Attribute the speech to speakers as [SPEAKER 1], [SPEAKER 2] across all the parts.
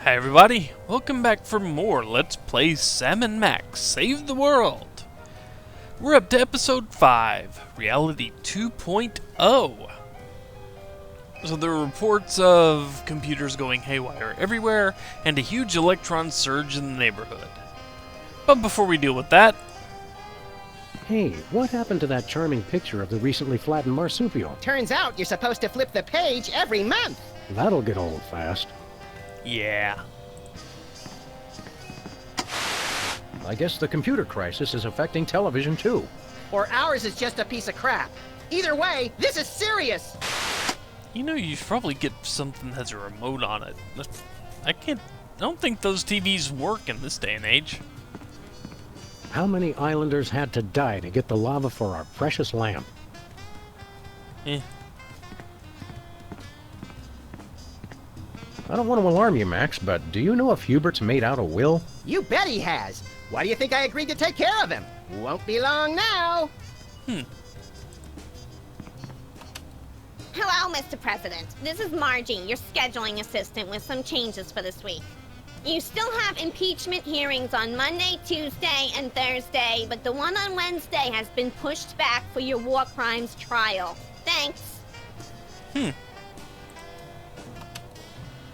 [SPEAKER 1] Hi everybody, welcome back for more Let's Play Sam and Max Save the World. We're up to episode 5, Reality 2.0. So there are reports of computers going haywire everywhere and a huge electron surge in the neighborhood. But before we deal with that...
[SPEAKER 2] Hey, what happened to that charming picture of the recently flattened marsupial?
[SPEAKER 3] Turns out you're supposed to flip the page every month.
[SPEAKER 2] That'll get old fast.
[SPEAKER 1] yeah.
[SPEAKER 2] I guess the computer crisis is affecting television too.
[SPEAKER 3] Or ours is just a piece of crap. Either way, this is serious.
[SPEAKER 1] You know, you should probably get something that has a remote on it. I don't think those TVs work in this day and age.
[SPEAKER 2] How many islanders had to die to get the lava for our precious lamp?
[SPEAKER 1] Eh.
[SPEAKER 2] I don't want to alarm you, Max, but do you know if Hubert's made out a will?
[SPEAKER 3] You bet he has. Why do you think I agreed to take care of him? Won't be long now.
[SPEAKER 4] Hello, Mr. President. This is Margie, your scheduling assistant, with some changes for this week. You still have impeachment hearings on Monday, Tuesday, and Thursday, but the one on Wednesday has been pushed back for your war crimes trial. Thanks.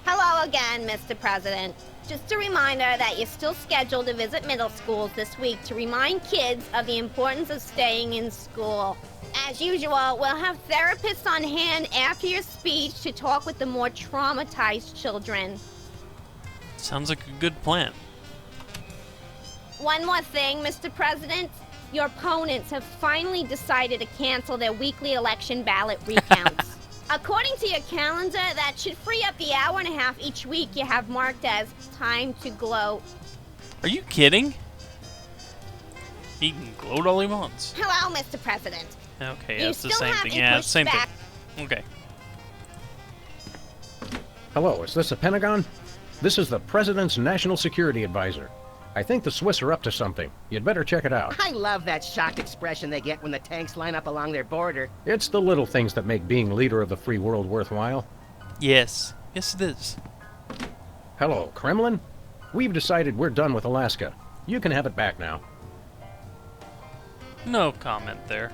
[SPEAKER 4] Hello again, Mr. President. Just a reminder that you're still scheduled to visit middle schools this week to remind kids of the importance of staying in school. As usual, we'll have therapists on hand after your speech to talk with the more traumatized children.
[SPEAKER 1] Sounds like a good plan.
[SPEAKER 4] One more thing, Mr. President. Your opponents have finally decided to cancel their weekly election ballot recounts. According to your calendar, that should free up the hour and a half each week you have marked as time to gloat.
[SPEAKER 1] Are you kidding? He can gloat all he wants.
[SPEAKER 4] Hello, Mr. President.
[SPEAKER 1] Okay,
[SPEAKER 4] You
[SPEAKER 1] that's the
[SPEAKER 4] still
[SPEAKER 1] same
[SPEAKER 4] have
[SPEAKER 1] thing.
[SPEAKER 4] it
[SPEAKER 1] Yeah,
[SPEAKER 4] pushed
[SPEAKER 1] same
[SPEAKER 4] back.
[SPEAKER 1] thing. Okay.
[SPEAKER 2] Hello, is this the Pentagon? This is the President's National Security Advisor. I think the Swiss are up to something. You'd better check it out.
[SPEAKER 3] I love that shocked expression they get when the tanks line up along their border.
[SPEAKER 2] It's the little things that make being leader of the free world worthwhile.
[SPEAKER 1] Yes. Yes, it is.
[SPEAKER 2] Hello, Kremlin? We've decided we're done with Alaska. You can have it back now.
[SPEAKER 1] No comment there.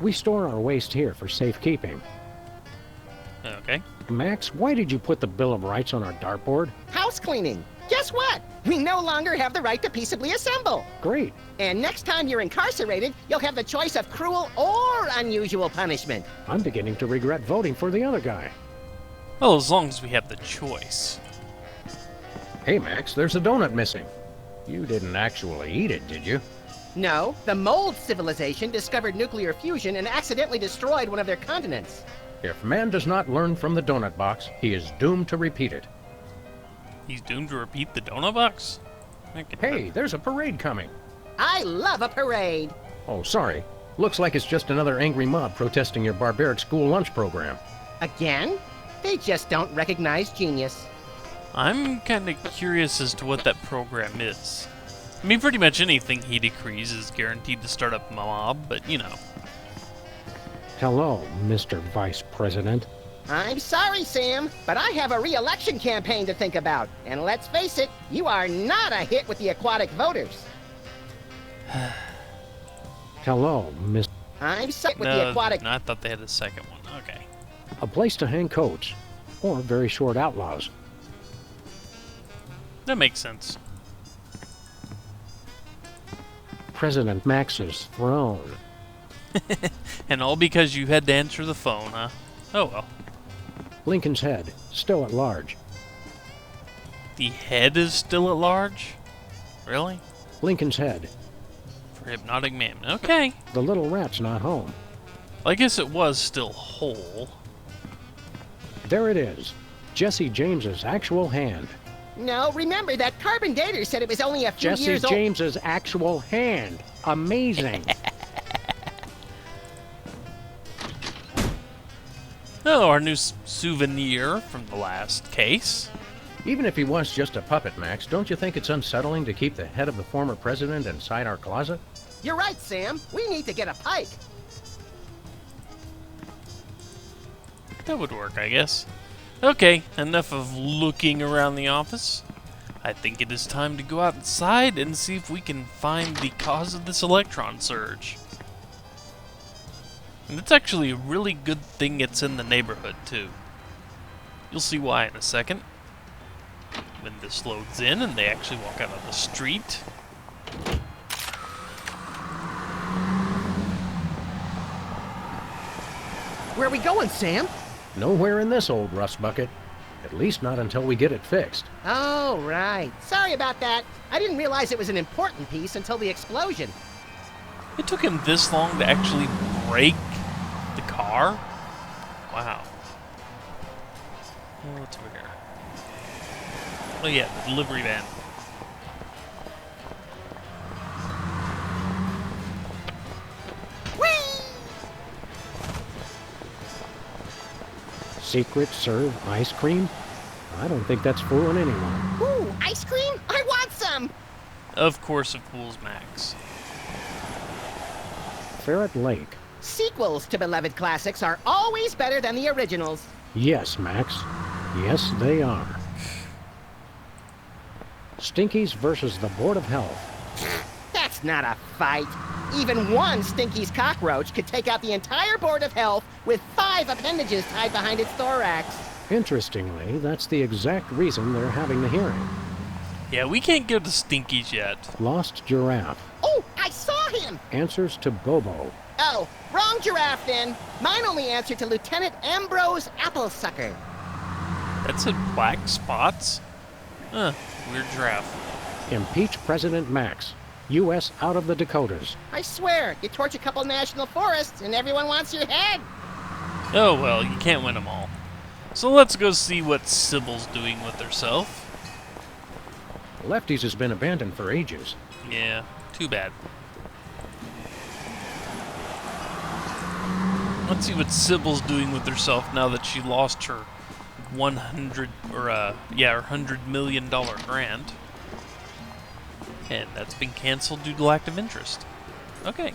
[SPEAKER 2] We store our waste here for safekeeping.
[SPEAKER 1] Okay.
[SPEAKER 2] Max, why did you put the Bill of Rights on our dartboard?
[SPEAKER 3] House cleaning. Guess what? We no longer have the right to peaceably assemble.
[SPEAKER 2] Great.
[SPEAKER 3] And next time you're incarcerated, you'll have the choice of cruel or unusual punishment.
[SPEAKER 2] I'm beginning to regret voting for the other guy.
[SPEAKER 1] Well, as long as we have the choice.
[SPEAKER 2] Hey, Max, there's a donut missing. You didn't actually eat it, did you?
[SPEAKER 3] No, the mold civilization discovered nuclear fusion and accidentally destroyed one of their continents.
[SPEAKER 2] If man does not learn from the donut box, he is doomed to repeat it.
[SPEAKER 1] He's doomed to repeat the donut box?
[SPEAKER 2] Hey, there's a parade coming.
[SPEAKER 3] I love a parade.
[SPEAKER 2] Oh, sorry. Looks like it's just another angry mob protesting your barbaric school lunch program.
[SPEAKER 3] Again? They just don't recognize genius.
[SPEAKER 1] I'm kind of curious as to what that program is. I mean, pretty much anything he decrees is guaranteed to start up a mob, but you know.
[SPEAKER 2] Hello, Mr. Vice President.
[SPEAKER 3] I'm sorry, Sam, but I have a re-election campaign to think about. And let's face it, you are not a hit with the aquatic voters.
[SPEAKER 2] Hello, Miss...
[SPEAKER 3] I'm sorry with the
[SPEAKER 1] No,
[SPEAKER 3] aquatic...
[SPEAKER 1] I thought they had a second one. Okay.
[SPEAKER 2] A place to hang coats. Or very short outlaws.
[SPEAKER 1] That makes sense.
[SPEAKER 2] President Max's throne.
[SPEAKER 1] And all because you had to answer the phone, huh? Oh well.
[SPEAKER 2] Lincoln's head, still at large.
[SPEAKER 1] The head is still at large? Really?
[SPEAKER 2] Lincoln's head.
[SPEAKER 1] For Hypnotic Man. Okay.
[SPEAKER 2] The little rat's not home.
[SPEAKER 1] Well, I guess it was still whole.
[SPEAKER 2] There it is. Jesse James's actual hand.
[SPEAKER 3] No, remember that carbon dater said it was only a few
[SPEAKER 2] Jesse
[SPEAKER 3] years old.
[SPEAKER 2] James's actual hand. Amazing.
[SPEAKER 1] Oh, our new souvenir from the last case.
[SPEAKER 2] Even if he was just a puppet, Max, don't you think it's unsettling to keep the head of the former president inside our closet?
[SPEAKER 3] You're right, Sam. We need to get a pike.
[SPEAKER 1] That would work, I guess. Okay, enough of looking around the office. I think it is time to go outside and see if we can find the cause of this electron surge. And it's actually a really good thing it's in the neighborhood, too. You'll see why in a second. When this loads in and they actually walk out on the street.
[SPEAKER 3] Where are we going, Sam?
[SPEAKER 2] Nowhere in this old rust bucket. At least not until we get it fixed.
[SPEAKER 3] Oh, right. Sorry about that. I didn't realize it was an important piece until the explosion.
[SPEAKER 1] It took him this long to actually break the car? Wow. Well, what's over here? Oh yeah, the delivery van.
[SPEAKER 2] Secret serve ice cream? I don't think that's fooling anyone.
[SPEAKER 3] Ooh, ice cream? I want some!
[SPEAKER 1] Of course it fools Max.
[SPEAKER 2] Ferret Lake.
[SPEAKER 3] Sequels to beloved classics are always better than the originals.
[SPEAKER 2] Yes, Max. Yes, they are. Stinkies versus the Board of Health.
[SPEAKER 3] That's not a fight. Even one Stinky's cockroach could take out the entire Board of Health with 5 appendages tied behind its thorax.
[SPEAKER 2] Interestingly, that's the exact reason they're having the hearing.
[SPEAKER 1] Yeah, we can't go to Stinkies yet.
[SPEAKER 2] Lost giraffe.
[SPEAKER 3] Oh, I saw him!
[SPEAKER 2] Answers to Bobo.
[SPEAKER 3] Oh, wrong giraffe then. Mine only answered to Lieutenant Ambrose Applesucker.
[SPEAKER 1] That said black spots? Huh, weird giraffe.
[SPEAKER 2] Impeach President Max. U.S. out of the Dakotas.
[SPEAKER 3] I swear, you torch a couple national forests and everyone wants your head.
[SPEAKER 1] Oh well, you can't win them all. So let's go see what Sybil's doing with herself.
[SPEAKER 2] Lefties has been abandoned for ages.
[SPEAKER 1] Yeah, too bad. Let's see what Sybil's doing with herself now that she lost her her $100 million grant. And that's been canceled due to lack of interest. Okay.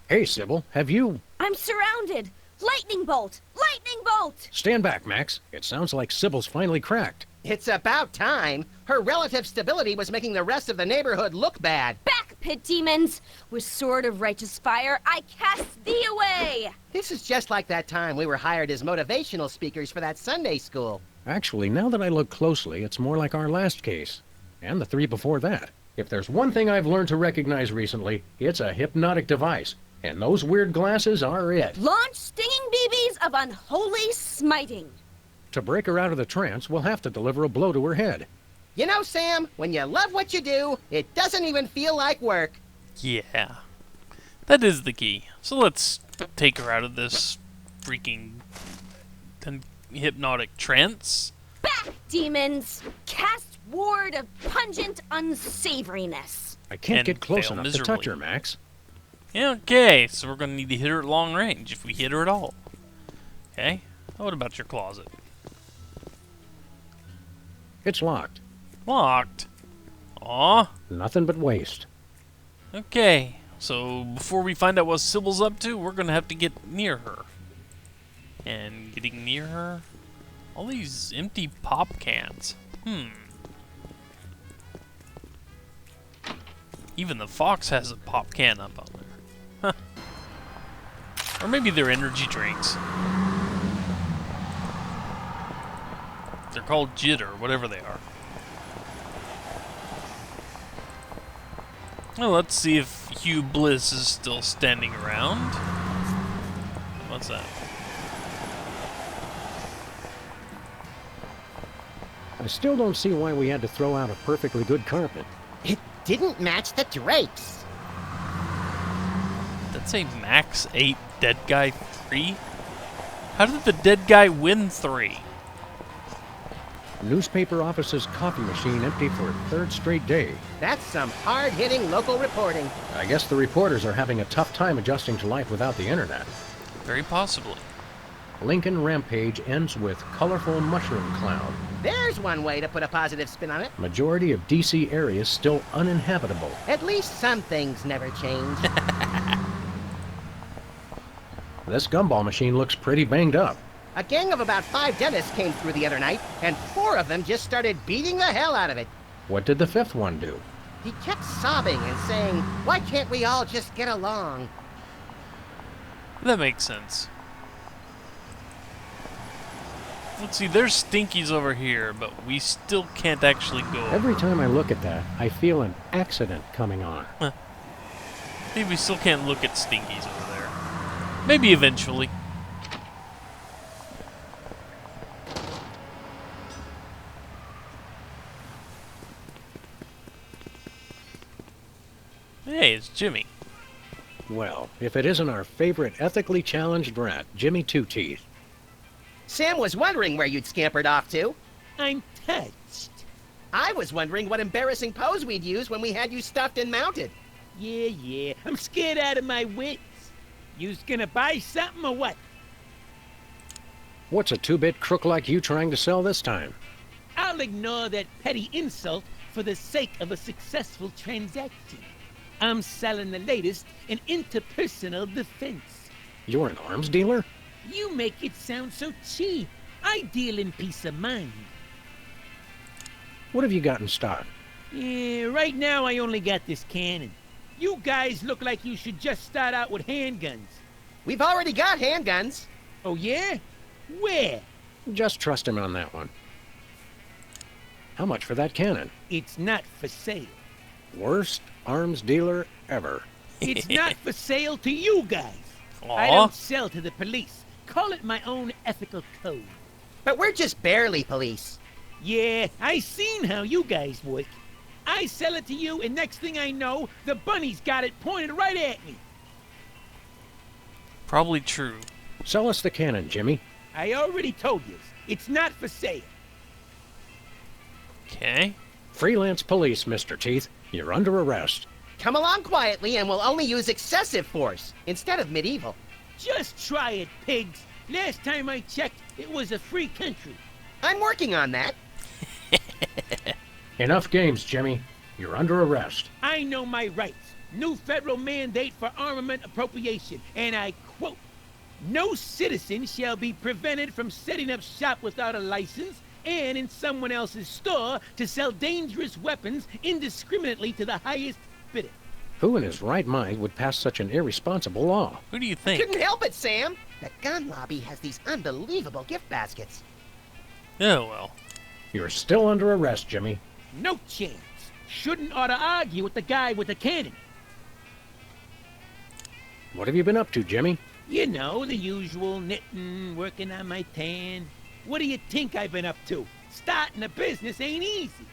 [SPEAKER 2] Hey, Sybil, have you...
[SPEAKER 4] I'm surrounded! Lightning bolt! Lightning bolt!
[SPEAKER 2] Stand back, Max. It sounds like Sybil's finally cracked.
[SPEAKER 3] It's about time. Her relative stability was making the rest of the neighborhood look bad.
[SPEAKER 4] Back, pit demons! With sword of righteous fire, I cast thee away!
[SPEAKER 3] This is just like that time we were hired as motivational speakers for that Sunday school.
[SPEAKER 2] Actually, now that I look closely, it's more like our last case. And the 3 before that. If there's one thing I've learned to recognize recently, it's a hypnotic device. And those weird glasses are it.
[SPEAKER 4] Launch stinging BBs of unholy smiting.
[SPEAKER 2] To break her out of the trance, we'll have to deliver a blow to her head.
[SPEAKER 3] You know, Sam, when you love what you do, it doesn't even feel like work.
[SPEAKER 1] Yeah. That is the key. So let's take her out of this freaking hypnotic trance.
[SPEAKER 4] Back, demons! Cast ward of pungent unsavoriness.
[SPEAKER 2] I can't
[SPEAKER 1] And
[SPEAKER 2] get close
[SPEAKER 1] fail
[SPEAKER 2] enough
[SPEAKER 1] miserably.
[SPEAKER 2] to touch her, Max.
[SPEAKER 1] Yeah, okay, so we're gonna need to hit her at long range if we hit her at all. Okay. What about your closet?
[SPEAKER 2] It's locked.
[SPEAKER 1] Locked. Aw.
[SPEAKER 2] Nothing but waste.
[SPEAKER 1] Okay. So before we find out what Sybil's up to, we're gonna have to get near her. And getting near her, all these empty pop cans. Even the fox has a pop can up on there. Huh. Or maybe they're energy drinks. They're called Jitter, whatever they are. Well, let's see if Hugh Bliss is still standing around. What's that?
[SPEAKER 2] I still don't see why we had to throw out a perfectly good carpet.
[SPEAKER 3] It didn't match the drapes.
[SPEAKER 1] That's a max 8 dead guy 3? How did the dead guy win 3?
[SPEAKER 2] Newspaper office's coffee machine empty for a 3rd straight day.
[SPEAKER 3] That's some hard-hitting local reporting.
[SPEAKER 2] I guess the reporters are having a tough time adjusting to life without the internet.
[SPEAKER 1] Very possibly.
[SPEAKER 2] Lincoln Rampage ends with colorful mushroom cloud.
[SPEAKER 3] There's one way to put a positive spin on it.
[SPEAKER 2] Majority of DC areas still uninhabitable.
[SPEAKER 3] At least some things never change.
[SPEAKER 2] This gumball machine looks pretty banged up.
[SPEAKER 3] A gang of about 5 dentists came through the other night, and 4 of them just started beating the hell out of it.
[SPEAKER 2] What did the 5th one do?
[SPEAKER 3] He kept sobbing and saying, "Why can't we all just get along?"
[SPEAKER 1] That makes sense. Let's see, there's Stinkies over here, but we still can't actually go over.
[SPEAKER 2] Every time I look at that, I feel an accident coming on.
[SPEAKER 1] Maybe we still can't look at Stinkies over there. Maybe eventually. Hey, it's Jimmy.
[SPEAKER 2] Well, if it isn't our favorite ethically challenged rat, Jimmy Two-Teeth.
[SPEAKER 3] Sam was wondering where you'd scampered off to.
[SPEAKER 5] I'm touched.
[SPEAKER 3] I was wondering what embarrassing pose we'd use when we had you stuffed and mounted.
[SPEAKER 5] Yeah, I'm scared out of my wits. You's gonna buy something or what?
[SPEAKER 2] What's a 2-bit crook like you trying to sell this time?
[SPEAKER 5] I'll ignore that petty insult for the sake of a successful transaction. I'm selling the latest in interpersonal defense.
[SPEAKER 2] You're an arms dealer?
[SPEAKER 5] You make it sound so cheap. I deal in peace of mind.
[SPEAKER 2] What have you got in stock?
[SPEAKER 5] Yeah, right now I only got this cannon. You guys look like you should just start out with handguns.
[SPEAKER 3] We've already got handguns.
[SPEAKER 5] Oh yeah? Where?
[SPEAKER 2] Just trust him on that one. How much for that cannon?
[SPEAKER 5] It's not for sale.
[SPEAKER 2] Worst arms dealer ever.
[SPEAKER 5] It's not for sale to you guys.
[SPEAKER 1] Aw.
[SPEAKER 5] I don't sell to the police. Call it my own ethical code.
[SPEAKER 3] But we're just barely police.
[SPEAKER 5] Yeah, I seen how you guys work. I sell it to you, and next thing I know, the bunny's got it pointed right at me.
[SPEAKER 1] Probably true.
[SPEAKER 2] Sell us the cannon, Jimmy.
[SPEAKER 5] I already told you, it's not for sale.
[SPEAKER 1] Okay.
[SPEAKER 2] Freelance police, Mr. Teeth. You're under arrest.
[SPEAKER 3] Come along quietly and we'll only use excessive force instead of medieval.
[SPEAKER 5] Just try it, pigs. Last time I checked, it was a free country.
[SPEAKER 3] I'm working on that.
[SPEAKER 2] Enough games, Jimmy. You're under arrest.
[SPEAKER 5] I know my rights. New federal mandate for armament appropriation, and I quote, "No citizen shall be prevented from setting up shop without a license and in someone else's store to sell dangerous weapons indiscriminately to the highest bidder."
[SPEAKER 2] Who in his right mind would pass such an irresponsible law?
[SPEAKER 1] Who do you think?
[SPEAKER 3] Couldn't help it, Sam. The gun lobby has these unbelievable gift baskets.
[SPEAKER 1] Oh, well.
[SPEAKER 2] You're still under arrest, Jimmy.
[SPEAKER 5] No chance. Shouldn't ought to argue with the guy with the cannon.
[SPEAKER 2] What have you been up to, Jimmy?
[SPEAKER 5] You know, the usual knitting, working on my tan. What do you think I've been up to? Starting a business ain't easy.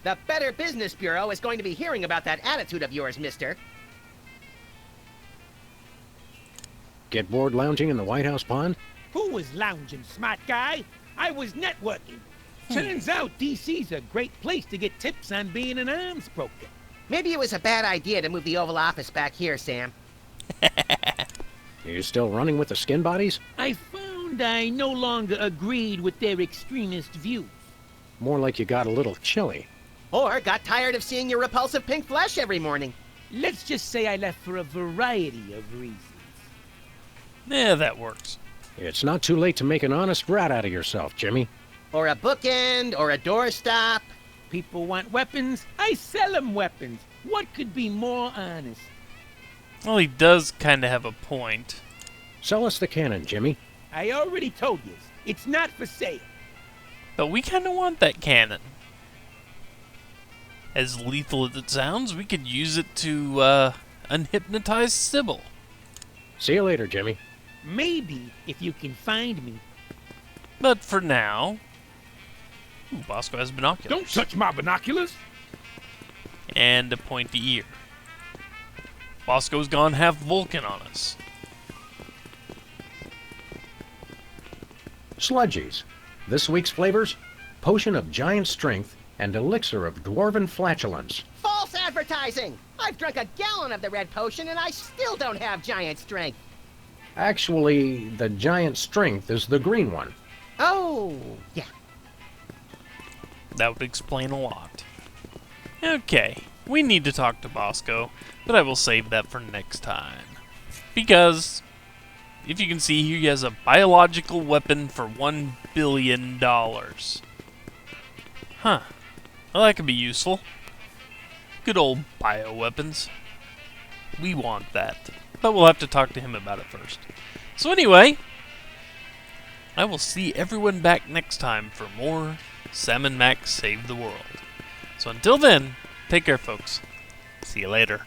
[SPEAKER 3] The Better Business Bureau is going to be hearing about that attitude of yours, mister.
[SPEAKER 2] Get bored lounging in the White House pond?
[SPEAKER 5] Who was lounging, smart guy? I was networking. Turns out DC's a great place to get tips on being an arms broker.
[SPEAKER 3] Maybe it was a bad idea to move the Oval Office back here, Sam.
[SPEAKER 2] You still running with the skin bodies?
[SPEAKER 5] I found I no longer agreed with their extremist views.
[SPEAKER 2] More like you got a little chilly.
[SPEAKER 3] Or got tired of seeing your repulsive pink flesh every morning.
[SPEAKER 5] Let's just say I left for a variety of reasons.
[SPEAKER 1] Yeah, that works.
[SPEAKER 2] It's not too late to make an honest rat out of yourself, Jimmy.
[SPEAKER 3] Or a bookend, or a doorstop.
[SPEAKER 5] People want weapons, I sell them weapons. What could be more honest?
[SPEAKER 1] Well, he does kind of have a point.
[SPEAKER 2] Sell us the cannon, Jimmy.
[SPEAKER 5] I already told you, it's not for sale.
[SPEAKER 1] But we kind of want that cannon. As lethal as it sounds, we could use it to unhypnotize Sybil.
[SPEAKER 2] See you later, Jimmy.
[SPEAKER 5] Maybe if you can find me.
[SPEAKER 1] But for now... Ooh, Bosco has binoculars.
[SPEAKER 5] Don't touch my binoculars!
[SPEAKER 1] And a pointy ear. Bosco's gone half Vulcan on us.
[SPEAKER 2] Sludgies. This week's flavors: Potion of Giant Strength and Elixir of Dwarven Flatulence.
[SPEAKER 3] False advertising! I've drunk a gallon of the red potion and I still don't have giant strength.
[SPEAKER 2] Actually, the Giant Strength is the green one.
[SPEAKER 3] Oh, yeah.
[SPEAKER 1] That would explain a lot. Okay, we need to talk to Bosco, but I will save that for next time. Because If you can see, he has a biological weapon for $1 billion. Huh. Well, that could be useful. Good old bioweapons. We want that. But we'll have to talk to him about it first. So anyway, I will see everyone back next time for more Sam and Max Save the World. So until then, take care, folks. See you later.